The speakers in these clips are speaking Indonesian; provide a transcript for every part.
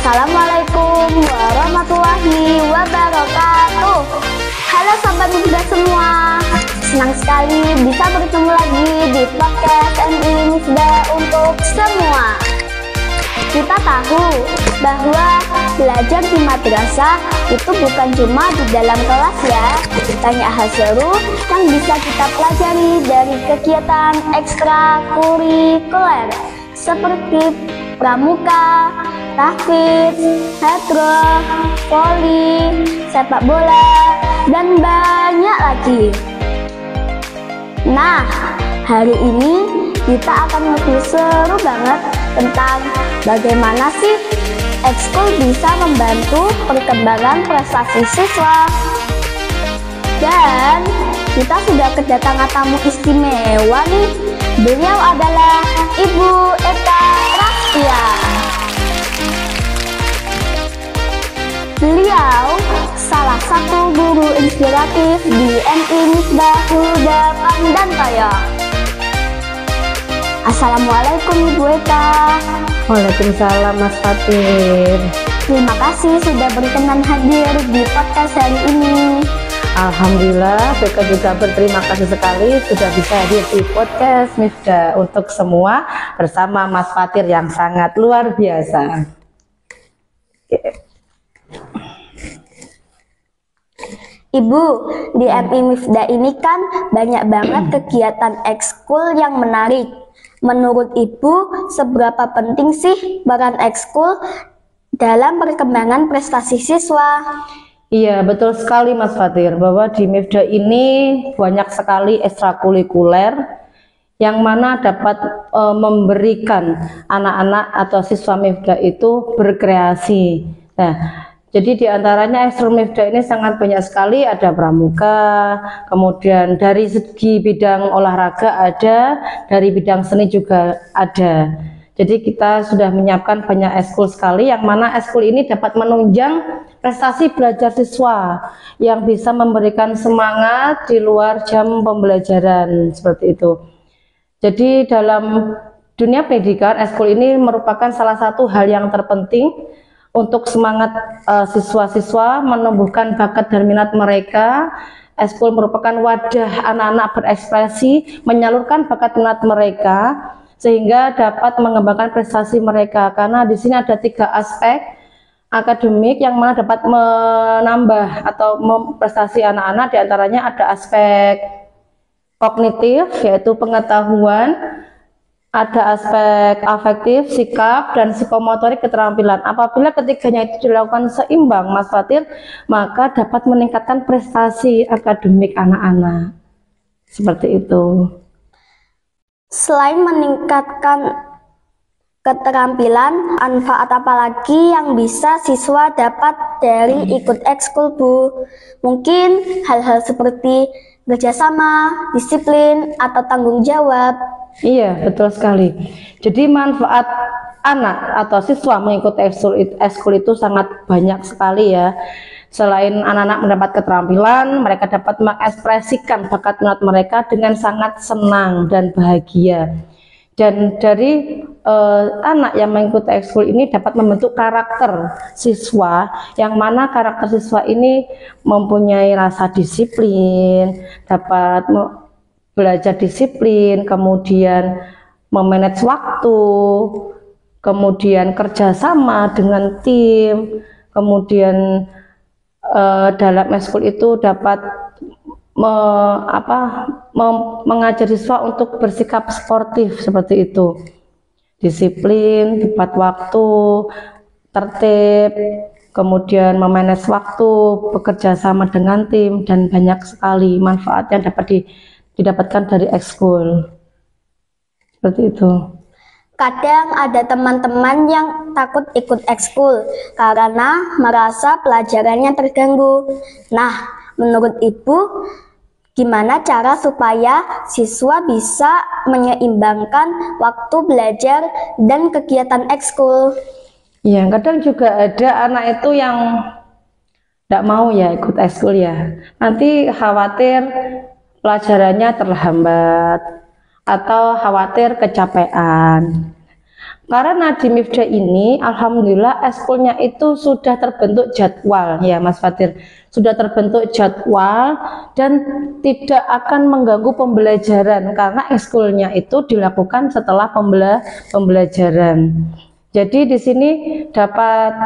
Assalamualaikum warahmatullahi wabarakatuh. Halo sahabat muda semua, senang sekali bisa bertemu lagi di podcast MI Mifdah untuk semua. Kita tahu bahwa belajar di madrasah itu bukan cuma di dalam kelas ya. Banyak hal seru yang bisa kita pelajari dari kegiatan ekstrakurikuler seperti pramuka, tahfidz, hadroh, voli, sepak bola, dan banyak lagi. Nah, hari ini kita akan lebih seru banget tentang bagaimana sih ekskul bisa membantu perkembangan prestasi siswa. Dan kita sudah kedatangan tamu istimewa nih. Beliau adalah Ibu Eka Rastia. Beliau salah satu guru inspiratif di MI Mifdah Huda Pandantoyo. Assalamualaikum Ibu Eka. Waalaikumsalam Mas Fatir. Terima kasih sudah berkenan hadir di podcast hari ini. Alhamdulillah, Beka juga berterima kasih sekali sudah bisa hadir di podcast Mifdah untuk semua bersama Mas Fatir yang sangat luar biasa. Ibu, di MI Mifdah ini kan banyak banget kegiatan ekskul yang menarik. Menurut Ibu, seberapa penting sih peran ekskul dalam perkembangan prestasi siswa? Iya, betul sekali Mas Fatir, bahwa di Mifdah ini banyak sekali ekstrakurikuler yang mana dapat memberikan anak-anak atau siswa Mifdah itu berkreasi. Nah, jadi diantaranya ekskul Mifdah ini sangat banyak sekali, ada pramuka, kemudian dari segi bidang olahraga ada, dari bidang seni juga ada. Jadi kita sudah menyiapkan banyak ekskul sekali, yang mana ekskul ini dapat menunjang prestasi belajar siswa yang bisa memberikan semangat di luar jam pembelajaran seperti itu. Jadi dalam dunia pendidikan, ekskul ini merupakan salah satu hal yang terpenting untuk semangat siswa-siswa menumbuhkan bakat dan minat mereka. Ekskul merupakan wadah anak-anak berekspresi, menyalurkan bakat minat mereka sehingga dapat mengembangkan prestasi mereka. Karena di sini ada 3 aspek akademik yang mana dapat menambah atau prestasi anak-anak. Diantaranya ada aspek kognitif, yaitu pengetahuan, ada aspek afektif, sikap, dan psikomotorik keterampilan. Apabila ketiganya itu dilakukan seimbang, Mas Fatir, maka dapat meningkatkan prestasi akademik anak-anak. Seperti itu. Selain meningkatkan keterampilan, manfaat apa lagi yang bisa siswa dapat dari ikut ekskul, Bu? Mungkin hal-hal seperti kerjasama, disiplin, atau tanggung jawab. Iya, betul sekali. Jadi manfaat anak atau siswa mengikuti ekskul itu sangat banyak sekali ya. Selain anak-anak mendapat keterampilan, mereka dapat mengekspresikan bakat minat mereka dengan sangat senang dan bahagia. Dan dari anak yang mengikuti ekskul ini dapat membentuk karakter siswa, yang mana karakter siswa ini mempunyai rasa disiplin, dapat belajar disiplin, kemudian memanage waktu, kemudian kerjasama dengan tim, kemudian dalam ekskul itu dapat mengajar siswa untuk bersikap sportif seperti itu, disiplin, tepat waktu, tertib, kemudian memanage waktu, bekerja sama dengan tim, dan banyak sekali manfaat yang dapat didapatkan dari ekskul seperti itu. Kadang ada teman-teman yang takut ikut ekskul karena merasa pelajarannya terganggu. Nah, menurut Ibu, gimana cara supaya siswa bisa menyeimbangkan waktu belajar dan kegiatan ekskul? Ya, kadang juga ada anak itu yang tidak mau ya ikut ekskul ya. Nanti khawatir pelajarannya terhambat atau khawatir kecapean. Karena di Mifda ini alhamdulillah ekskulnya itu sudah terbentuk jadwal ya Mas Fatir, sudah terbentuk jadwal dan tidak akan mengganggu pembelajaran karena ekskulnya itu dilakukan setelah pembelajaran. Jadi di sini dapat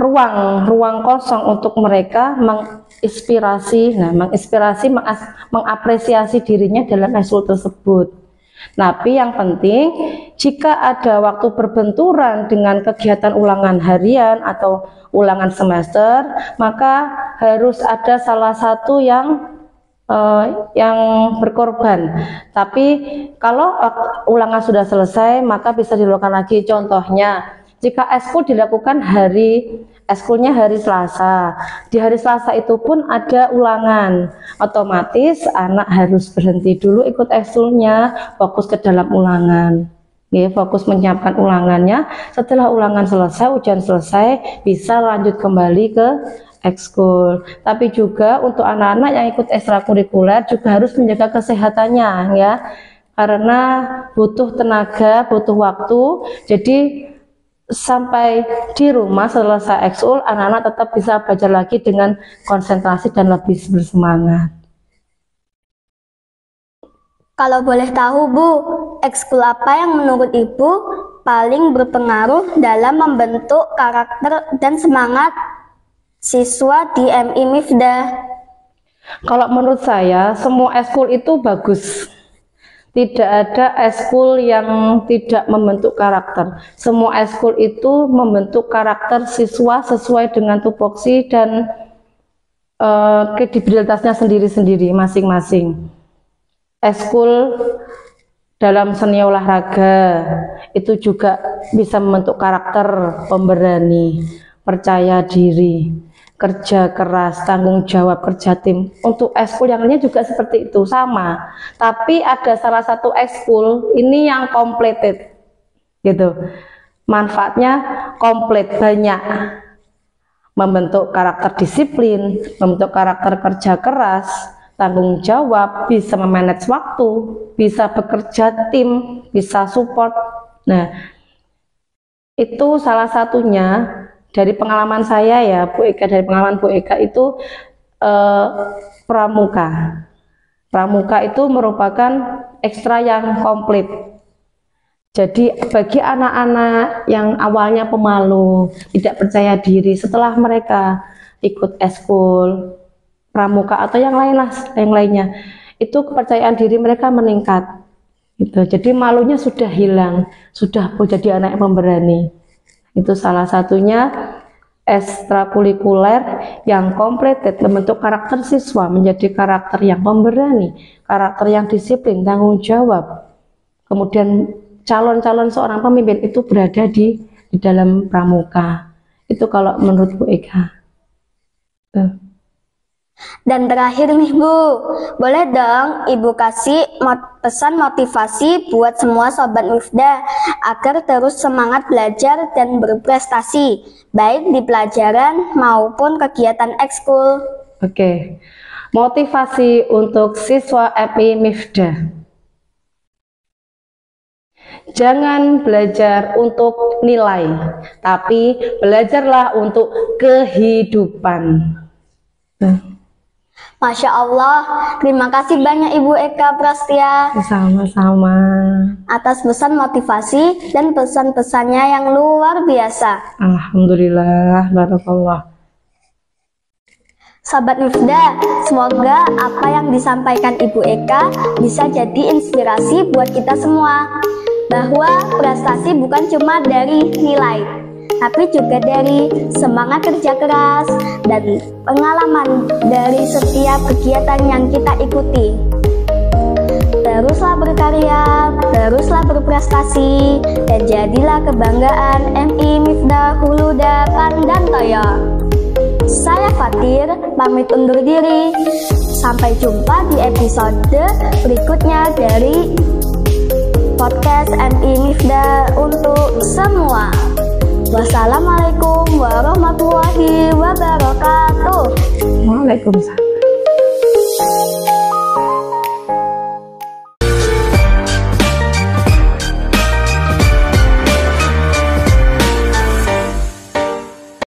ruang kosong untuk mereka menginspirasi, mengapresiasi dirinya dalam ekskul tersebut. Tapi yang penting jika ada waktu berbenturan dengan kegiatan ulangan harian atau ulangan semester, maka harus ada salah satu yang berkorban. Tapi kalau ulangan sudah selesai maka bisa dilakukan lagi. Contohnya jika ekskul dilakukan ekskulnya hari Selasa, di hari Selasa itu pun ada ulangan, otomatis anak harus berhenti dulu ikut ekskulnya, fokus ke dalam ulangan, ya, fokus menyiapkan ulangannya. Setelah ulangan selesai, ujian selesai, bisa lanjut kembali ke ekskul. Tapi juga untuk anak-anak yang ikut ekstrakurikuler juga harus menjaga kesehatannya, ya, karena butuh tenaga, butuh waktu. Jadi sampai di rumah selesai ekskul, anak-anak tetap bisa belajar lagi dengan konsentrasi dan lebih bersemangat. Kalau boleh tahu Bu, ekskul apa yang menurut Ibu paling berpengaruh dalam membentuk karakter dan semangat siswa di MI Mifda? Kalau menurut saya semua ekskul itu bagus. Tidak ada ekskul yang tidak membentuk karakter. Semua ekskul itu membentuk karakter siswa sesuai dengan tupoksi dan kredibilitasnya sendiri-sendiri masing-masing. Ekskul dalam seni olahraga itu juga bisa membentuk karakter pemberani, percaya diri, kerja keras, tanggung jawab, kerja tim. Untuk ekskul yang lainnya juga seperti itu, sama. Tapi ada salah satu ekskul ini yang completed, gitu. Manfaatnya komplit, banyak. Membentuk karakter disiplin, membentuk karakter kerja keras, tanggung jawab, bisa memanage waktu, bisa bekerja tim, bisa support. Nah, itu salah satunya. Dari pengalaman saya ya Bu Eka, dari pengalaman Bu Eka itu pramuka. Pramuka itu merupakan ekstra yang komplit. Jadi bagi anak-anak yang awalnya pemalu, tidak percaya diri, setelah mereka ikut ekskul pramuka atau yang lainnya, itu kepercayaan diri mereka meningkat. Gitu. Jadi malunya sudah hilang, sudah jadi anak yang pemberani. Itu salah satunya ekstrakurikuler yang completed, membentuk karakter siswa menjadi karakter yang pemberani, karakter yang disiplin, tanggung jawab. Kemudian calon-calon seorang pemimpin itu berada di dalam pramuka. Itu kalau menurut Bu Eka. Dan terakhir nih Bu, boleh dong Ibu kasih pesan motivasi buat semua Sobat Mifda agar terus semangat belajar dan berprestasi, baik di pelajaran maupun kegiatan ekskul. Oke, motivasi untuk siswa MI Mifda. Jangan belajar untuk nilai, tapi belajarlah untuk kehidupan. Masya Allah, terima kasih banyak Ibu Eka Prastia. Sama-sama. Atas pesan motivasi dan pesan-pesannya yang luar biasa. Alhamdulillah, barakallah. Sahabat Mifda, semoga apa yang disampaikan Ibu Eka bisa jadi inspirasi buat kita semua. Bahwa prestasi bukan cuma dari nilai, tapi juga dari semangat kerja keras dan pengalaman dari setiap kegiatan yang kita ikuti. Teruslah berkarya, teruslah berprestasi, dan jadilah kebanggaan MI Mifda Huluda Pandantoyo. Saya Fatir, pamit undur diri. Sampai jumpa di episode berikutnya dari podcast MI Mifda untuk semua. Wassalamualaikum warahmatullahi wabarakatuh. Waalaikumsalam.